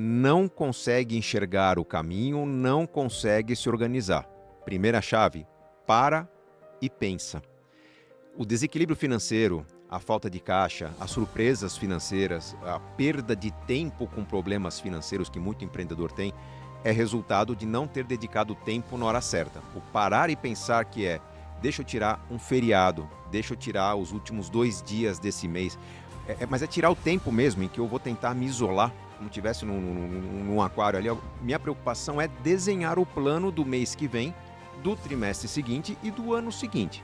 não consegue enxergar o caminho, não consegue se organizar. Primeira chave, para e pensa. O desequilíbrio financeiro, a falta de caixa, as surpresas financeiras, a perda de tempo com problemas financeiros que muito empreendedor tem, é resultado de não ter dedicado tempo na hora certa. O parar e pensar que deixa eu tirar um feriado, deixa eu tirar os últimos 2 dias desse mês, mas é tirar o tempo mesmo em que eu vou tentar me isolar, como tivesse num aquário ali. Minha preocupação é desenhar o plano do mês que vem, do trimestre seguinte e do ano seguinte.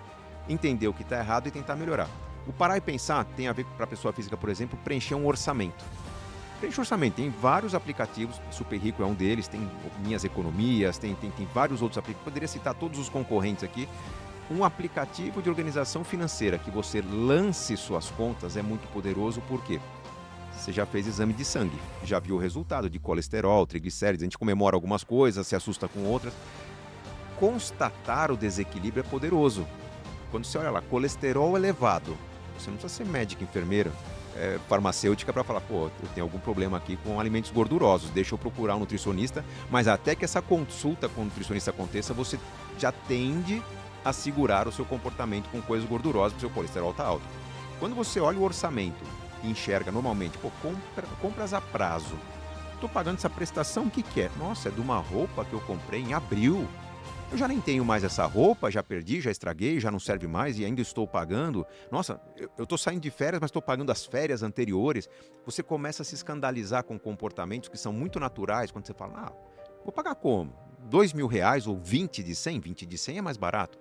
Entender o que está errado e tentar melhorar. O parar e pensar tem a ver, para a pessoa física, por exemplo, preencher um orçamento. Preencher orçamento, tem vários aplicativos, Super Rico é um deles, tem Minhas Economias, tem vários outros aplicativos, poderia citar todos os concorrentes aqui. Um aplicativo de organização financeira que você lance suas contas é muito poderoso, porque você já fez exame de sangue, já viu o resultado de colesterol, triglicérides, a gente comemora algumas coisas, se assusta com outras. Constatar o desequilíbrio é poderoso. Quando você olha lá, colesterol elevado, você não precisa ser médico, enfermeira, farmacêutica para falar, pô, eu tenho algum problema aqui com alimentos gordurosos, deixa eu procurar um nutricionista, mas até que essa consulta com o nutricionista aconteça, você já tende a segurar o seu comportamento com coisas gordurosas, porque o seu colesterol está alto. Quando você olha o orçamento e enxerga normalmente, pô, compras a prazo, estou pagando essa prestação, o que é? Nossa, é de uma roupa que eu comprei em abril. Eu já nem tenho mais essa roupa, já perdi, já estraguei, já não serve mais e ainda estou pagando. Nossa, eu estou saindo de férias, mas estou pagando as férias anteriores. Você começa a se escandalizar com comportamentos que são muito naturais, quando você fala, vou pagar como? R$2.000 ou 20 de 100? 20 de 100 é mais barato?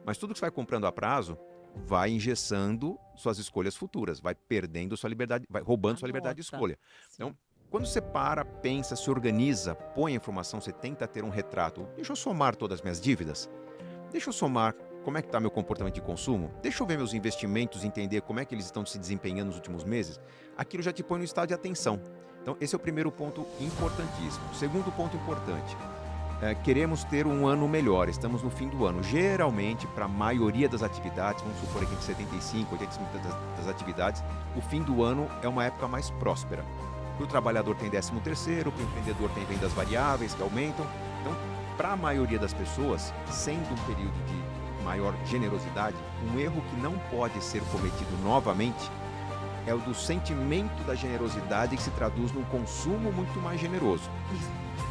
Mas tudo que você vai comprando a prazo vai engessando suas escolhas futuras, vai perdendo sua liberdade, vai roubando sua liberdade de escolha. Então, quando você para, pensa, se organiza, põe a informação, você tenta ter um retrato. Deixa eu somar todas as minhas dívidas. Deixa eu somar como é que está meu comportamento de consumo. Deixa eu ver meus investimentos, entender como é que eles estão se desempenhando nos últimos meses. Aquilo já te põe no estado de atenção. Então, esse é o primeiro ponto importantíssimo. Segundo ponto importante, queremos ter um ano melhor. Estamos no fim do ano. Geralmente, para a maioria das atividades, vamos supor aqui de 75%, 80% das atividades, o fim do ano é uma época mais próspera. Para o trabalhador tem 13º, para o empreendedor tem vendas variáveis que aumentam. Então, para a maioria das pessoas, sendo um período de maior generosidade, um erro que não pode ser cometido novamente é o do sentimento da generosidade que se traduz num consumo muito mais generoso.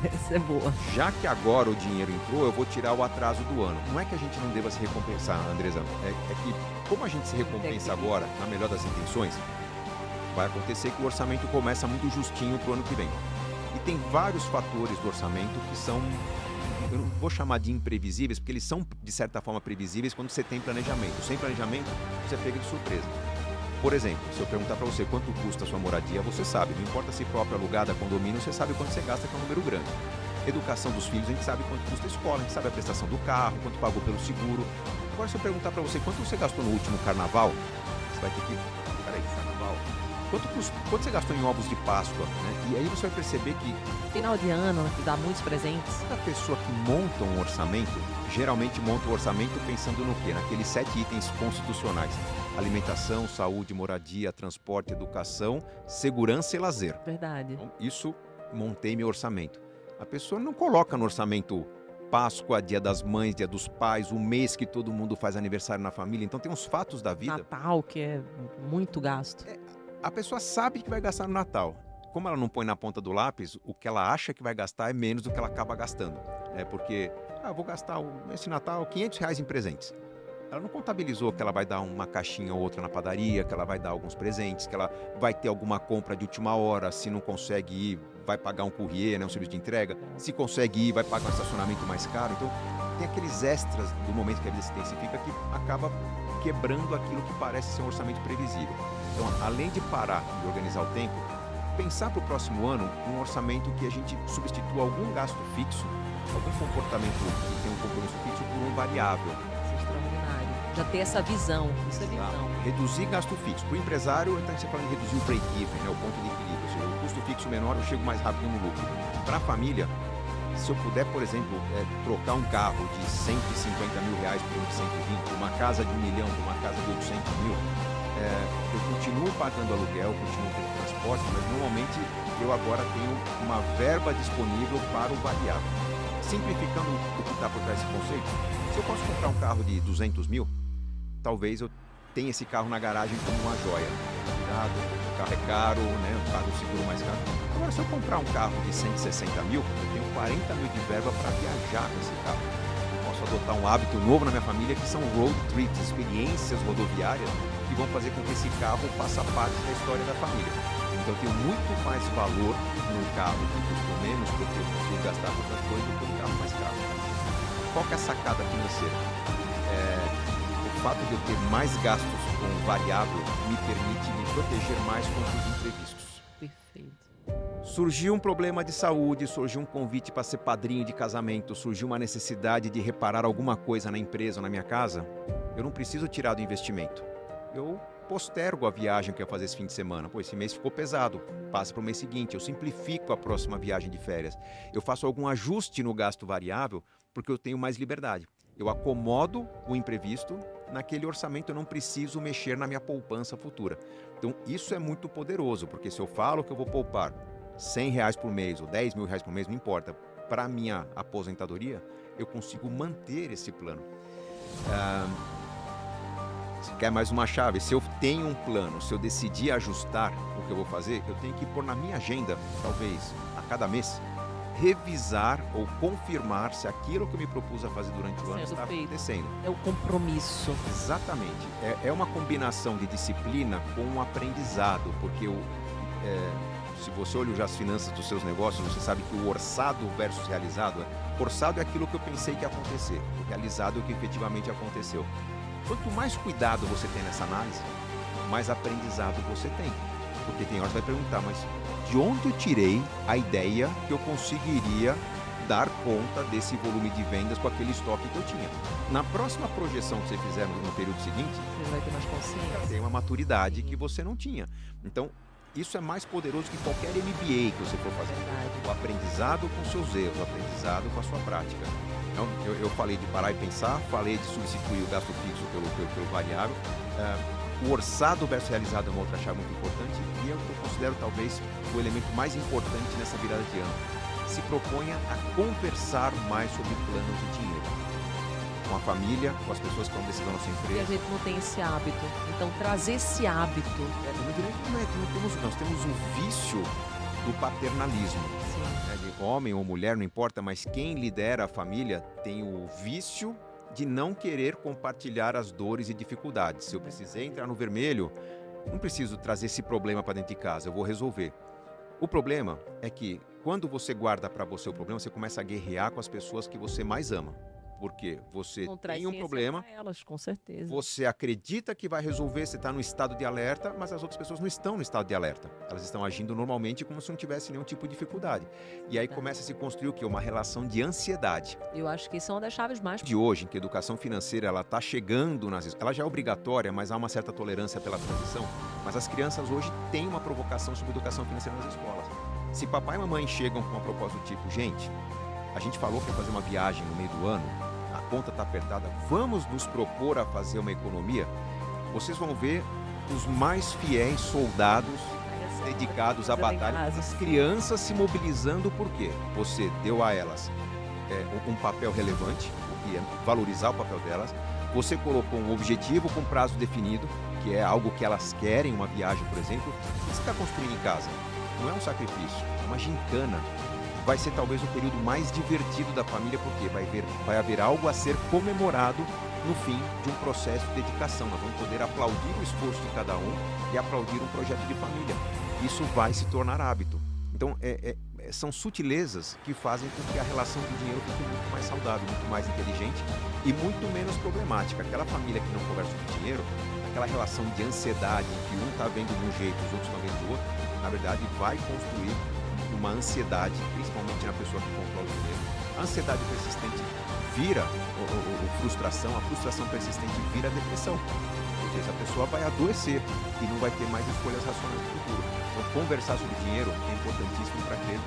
Essa é boa. Já que agora o dinheiro entrou, eu vou tirar o atraso do ano. Não é que a gente não deva se recompensar, Andresa, é que como a gente se recompensa agora, na melhor das intenções, vai acontecer que o orçamento começa muito justinho para o ano que vem. E tem vários fatores do orçamento que são, eu não vou chamar de imprevisíveis, porque eles são, de certa forma, previsíveis quando você tem planejamento. Sem planejamento, você pega de surpresa. Por exemplo, se eu perguntar para você quanto custa a sua moradia, você sabe. Não importa se própria, alugada, condomínio, você sabe quanto você gasta, que é um número grande. Educação dos filhos, a gente sabe quanto custa a escola, a gente sabe a prestação do carro, quanto pagou pelo seguro. Agora, se eu perguntar para você quanto você gastou no último carnaval, você vai ter que... Peraí, carnaval... Quanto você gastou em ovos de Páscoa, né? E aí você vai perceber que... Final de ano, que dá muitos presentes. A pessoa que monta um orçamento, geralmente monta o orçamento pensando no quê? Naqueles 7 itens constitucionais. Alimentação, saúde, moradia, transporte, educação, segurança e lazer. Verdade. Então, isso, montei meu orçamento. A pessoa não coloca no orçamento Páscoa, Dia das Mães, Dia dos Pais, o mês que todo mundo faz aniversário na família. Então tem uns fatos da vida... Natal, que é muito gasto. A pessoa sabe que vai gastar no Natal. Como ela não põe na ponta do lápis, o que ela acha que vai gastar é menos do que ela acaba gastando. Porque, vou gastar esse Natal R$500 em presentes. Ela não contabilizou que ela vai dar uma caixinha ou outra na padaria, que ela vai dar alguns presentes, que ela vai ter alguma compra de última hora, se não consegue ir, vai pagar um courrier, né, um serviço de entrega. Se consegue ir, vai pagar um estacionamento mais caro. Então, tem aqueles extras do momento que a vida se intensifica que acaba quebrando aquilo que parece ser um orçamento previsível. Então, além de parar e organizar o tempo, pensar para o próximo ano um orçamento que a gente substitua algum gasto fixo, algum comportamento que tem um compromisso fixo por um variável. Isso é extraordinário. Já ter essa visão, isso é visão. Reduzir gasto fixo. Para o empresário, então você fala em reduzir o break-even, né, o ponto de equilíbrio. Ou seja, o custo fixo menor, eu chego mais rápido no lucro. Para a família, se eu puder, por exemplo, trocar um carro de R$150 mil por um de 120, uma casa de 1 milhão por uma casa de 800 mil, eu continuo pagando aluguel, continuo tendo transporte, mas normalmente eu agora tenho uma verba disponível para o variável. Simplificando o que está por trás desse conceito, se eu posso comprar um carro de 200 mil, talvez eu tenha esse carro na garagem como uma joia. Cuidado, o carro é caro, né? O carro seguro mais caro. Agora, se eu comprar um carro de 160 mil, eu tenho 40 mil de verba para viajar com esse carro. Eu posso adotar um hábito novo na minha família, que são road trips, experiências rodoviárias, que vão fazer com que esse carro faça parte da história da família. Então eu tenho muito mais valor num carro que custa menos, porque eu consigo gastar com outras coisas, do que um carro mais caro. Qual que é a sacada financeira? O fato de eu ter mais gastos com variável me permite me proteger mais contra os imprevistos. Perfeito. Surgiu um problema de saúde, surgiu um convite para ser padrinho de casamento, surgiu uma necessidade de reparar alguma coisa na empresa ou na minha casa, eu não preciso tirar do investimento. Eu postergo a viagem que eu ia fazer esse fim de semana. Pô, esse mês ficou pesado, passa para o mês seguinte. Eu simplifico a próxima viagem de férias. Eu faço algum ajuste no gasto variável porque eu tenho mais liberdade. Eu acomodo o imprevisto naquele orçamento, eu não preciso mexer na minha poupança futura. Então isso é muito poderoso, porque se eu falo que eu vou poupar R$100 por mês ou R$10 mil por mês, não importa, para a minha aposentadoria, eu consigo manter esse plano. Se quer mais uma chave, se eu tenho um plano, se eu decidir ajustar o que eu vou fazer, eu tenho que pôr na minha agenda, talvez a cada mês, revisar ou confirmar se aquilo que eu me propus a fazer durante o ano está acontecendo. É o compromisso. Exatamente. É uma combinação de disciplina com um aprendizado, porque se você olha já as finanças dos seus negócios, você sabe que o orçado versus realizado, orçado é aquilo que eu pensei que ia acontecer, o realizado é o que efetivamente aconteceu. Quanto mais cuidado você tem nessa análise, mais aprendizado você tem. Porque tem hora que você vai perguntar, mas de onde eu tirei a ideia que eu conseguiria dar conta desse volume de vendas com aquele estoque que eu tinha? Na próxima projeção que você fizer no período seguinte, você vai ter mais consciência. Tem uma maturidade que você não tinha. Então, isso é mais poderoso que qualquer MBA que você for fazer. O aprendizado com seus erros, o aprendizado com a sua prática. Então, eu falei de parar e pensar, falei de substituir o gasto fixo pelo variável. O orçado versus realizado é uma outra chave muito importante e é o que eu considero talvez o elemento mais importante nessa virada de ano. Se proponha a conversar mais sobre planos de dinheiro. Com a família, com as pessoas que estão decisão na sua empresa. E a gente não tem esse hábito. Então, trazer esse hábito. Nós temos o vício do paternalismo. De homem ou mulher, não importa, mas quem lidera a família tem o vício de não querer compartilhar as dores e dificuldades. Se eu precisei entrar no vermelho, não preciso trazer esse problema para dentro de casa, eu vou resolver. O problema é que quando você guarda para você o problema, você começa a guerrear com as pessoas que você mais ama. Porque você tem um problema, elas, com certeza. Você acredita que vai resolver, você está no estado de alerta, mas as outras pessoas não estão no estado de alerta. Elas estão agindo normalmente como se não tivesse nenhum tipo de dificuldade. E aí começa a se construir o quê? Uma relação de ansiedade. Eu acho que isso é uma das chaves mais... De hoje, em que a educação financeira está chegando, ela já é obrigatória, mas há uma certa tolerância pela transição. Mas as crianças hoje têm uma provocação sobre educação financeira nas escolas. Se papai e mamãe chegam com uma proposta do tipo, gente, a gente falou que ia fazer uma viagem no meio do ano, a conta está apertada, vamos nos propor a fazer uma economia, vocês vão ver os mais fiéis soldados dedicados à batalha, as crianças se mobilizando por quê? Você deu a elas um papel relevante, o que é valorizar o papel delas, você colocou um objetivo com prazo definido, que é algo que elas querem, uma viagem, por exemplo. O que você está construindo em casa? Não é um sacrifício, é uma gincana. Vai ser talvez o período mais divertido da família, porque vai haver algo a ser comemorado no fim de um processo de dedicação. Nós vamos poder aplaudir o esforço de cada um e aplaudir um projeto de família. Isso vai se tornar hábito. Então, são sutilezas que fazem com que a relação do dinheiro fique muito mais saudável, muito mais inteligente e muito menos problemática. Aquela família que não conversa sobre dinheiro, aquela relação de ansiedade em que um está vendo de um jeito, os outros estão vendo do outro, na verdade vai construir uma ansiedade, principalmente na pessoa que controla o dinheiro. A ansiedade persistente vira frustração, a frustração persistente vira depressão. Porque essa pessoa vai adoecer e não vai ter mais escolhas racionais no futuro. Então, conversar sobre dinheiro é importantíssimo para ter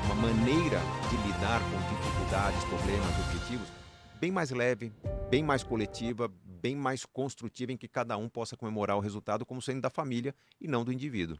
uma maneira de lidar com dificuldades, problemas, objetivos bem mais leve, bem mais coletiva, bem mais construtiva em que cada um possa comemorar o resultado como sendo da família e não do indivíduo.